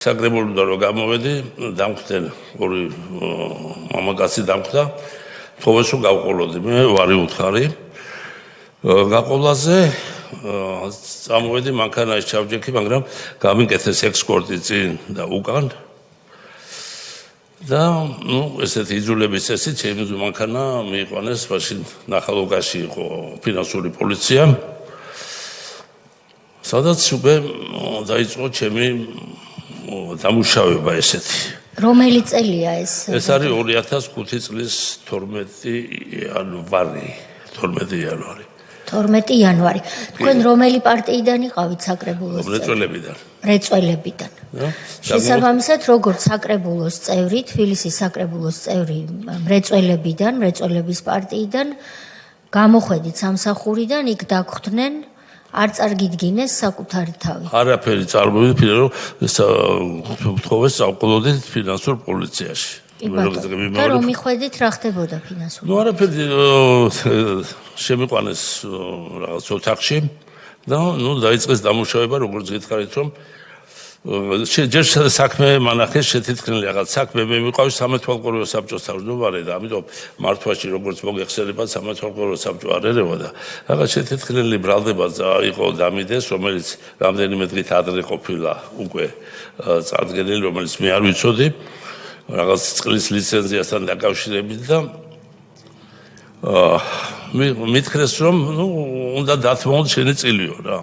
საკრებულოდან რომ გამოვედი, დამხვდნენ ორი მამაკაცი დამხვდა, თხოვეს რომ გავყოლოდი, მე ვარი უთხარი. გაყოლაზე წამოვედი მანქანაში ჩავჯექი, მაგრამ გამიკეთეს ექსკორტი წინ და უკან. და ესეთი იძულების წესი ჩემი მანქანა მიიყვანეს მაშინ ნახალოგაში იყო ფინანსური პოლიცია. სადაც უკვე დაიწყო ჩემი დამუშავება ესეთი. რომელი წელია ეს? ეს არის 2005 წლის 12 იანვარი. 12 იანვარი. თქვენ რომელი პარტიიდან იყავით საკრებულოს წევრი? რეწველებიდან. რეწველებიდან. შესაბამისად, როგორც საკრებულოს წევრი, თბილისის საკრებულოს წევრი რეწველებიდან, რეწველების პარტიიდან გამოხვედით სამსახურიდან, იქ დაგხვდნენ არ წარგიდგინეს საკუთარი თავი. არაფერი წარმოვიდი, რომ თხოვეს წავყოლოდით ფინანსურ პოლიციაში. და რომ მიხვედით რა ხდებოდა ფინანსურ? არაფერი შემიყვანეს რაღაც ოთახში და დაიწყეს დამუშავება, როგორც გითხარით, რომ ჯერ საქმე მანახეს შეთითქმული რაღაც საქმე მე მიყავს სამეთვალყურეო საბჭოს თავმჯდომარე და ამიტომ მართვაში როგორც მოგეხსენებათ სამეთვალყურეო საბჭო არ ერევა და რაღაც შეთითქმული ბრალდება იყო დამიდეს, რომელიც რამდენიმე დღით ადრე ყოფილა უკვე წარდგენილი, რომელიც მე არ ვიცოდი რაღაც წყლის ლიცენზიასთან დაკავშირებით და მითხრეს რომ უნდა დათმოთ შენი წილიო რა.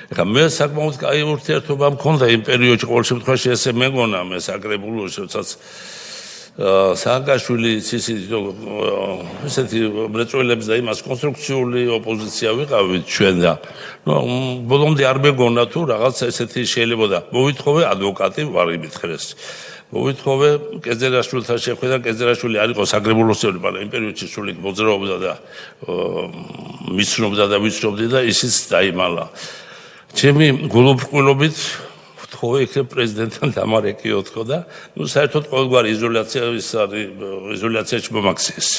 ეხლა მე საკმაოდ კაი ურთიერთობა მქონდა იმ პერიოდში, ყოველ შემთხვევაში ესე მეგონა მე საკრებულოში, როდესაც სააკაშვილი ესეთი მრეწველებს და იმას კონსტრუქციული ოპოზიცია ვიყავით ჩვენ და ბოლომდე არ მეგონა თუ რაღაც ესეთი შეიძლებოდა. მოვითხოვე ადვოკატი ვარი მითხრეს. მოვითხოვე კეძერაშვილთან შეხვედრა, კეძერაშვილი არ იყო საკრებულოს წევრი, მაგრამ იმ პერიოდში სულ იქ მოძრაობდა და მიცნობდა და ვიცნობდი და ისიც დაიმალა. ჩემი გულუბრყვილობით ვთხოვე იქნებ პრეზიდენტთან დამარეკიო თქო და საერთოდ ყოველგვარი იზოლაციაში მომაქციეს.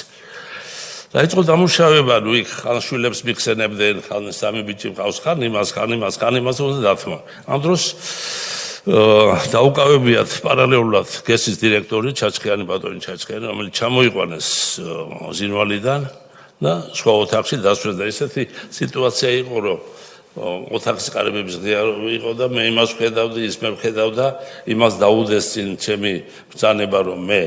დაიწყო დამუშავება, იქ ხან შვილებს მიხსენებდნენ, ხან სამი ბიჭი მყავს, ხან იმას უნდა დათმო. ამ დროს დაუკავებიათ პარალელურად გესის დირექტორი ჩაჩხიანი ბატონი ჩაჩხიანი, რომელიც ჩამოიყვანეს ზინვალიდან და სხვა ოთახში დასვეს და ესეთი სიტუაცია იყო, რომ ოთახის ყარებების ღია იყო და მე იმას ვხედავდი, ის მე ვხედავდა, იმას დაუდეს წინ ჩემი ბრძანება, რომ მე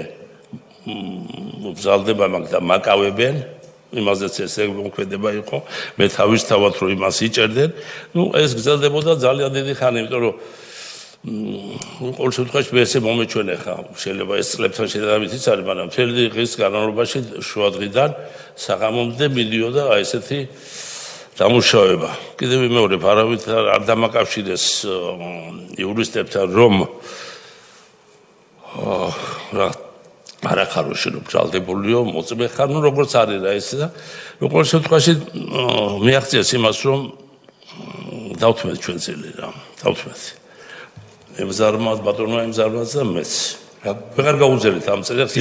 ვბრძალდება მაგ და მაკავებენ, იმაზეც ესე მოქმედება იყო, მე თავისთავად რომ იმას იჭერდნენ, ეს გრძელდებოდა ძალიან დიდი ხანი, იმიტომ რომ ყოველ შემთხვევაში მე ესე მომეჩვენე ხა, შეიძლება ეს წლებთან შედარებით ის არის, მაგრამ მთელი დღის განმავლობაში შუადღიდან საღამომდე მიდიოდა ესეთი დამუშავება. კიდევ ვიმეორებ, არავით არ დამაკავშირეს იურისტებთან, რომ არახაროში რომ ბრალდებულიო, მოწმე ხარ, როგორც არის რა ეს და ყოველ შემთხვევაში მიაღწიეს იმას, რომ დავთმეთ ჩვენ წილი რა, დავთმეთ. ემზარმას ბატონმა ემზარმას და მეც. ვეღარ გაუძელით ამ წელს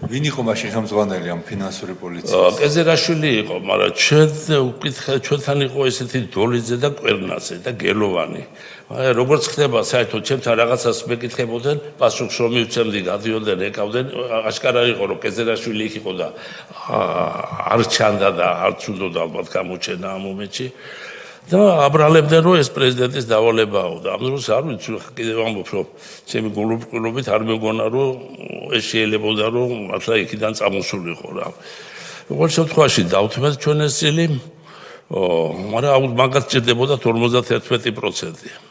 ვინ იყო მაშინ ხელმძღვანელი ამ ფინანსური პოლიციის? კეძერაშვილი იყო, მაგრამ ჩვენთან იყო ესეთი დოლიძე და კვერნაძე და გელოვანი. როგორც ხდება საერთოდ ჩემთან რაღაცას მეკითხებოდნენ, პასუხს რომ მივცემდი, გადიოდნენ, ეკავდნენ, აშკარა იყო რომ კეძერაშვილი იქ იყო და არ ჩანდა და არც უნდა ალბათ გამოჩენა ამ მომენტში. და აბრალებდნენ რომ ეს პრეზიდენტის დავალებაა და ამ დროს არ ვიცი კიდევ ამბობ რომ ჩემი გულუბრყვილობით არ მეგონა რომ ეს შეიძლებოდა რომ ახლა იქიდან წამოსულიყო რა. ყოველ შემთხვევაში დავთმეთ ჩვენ ეს წილი, მაგრამ მაგას ჭირდებოდა 51%.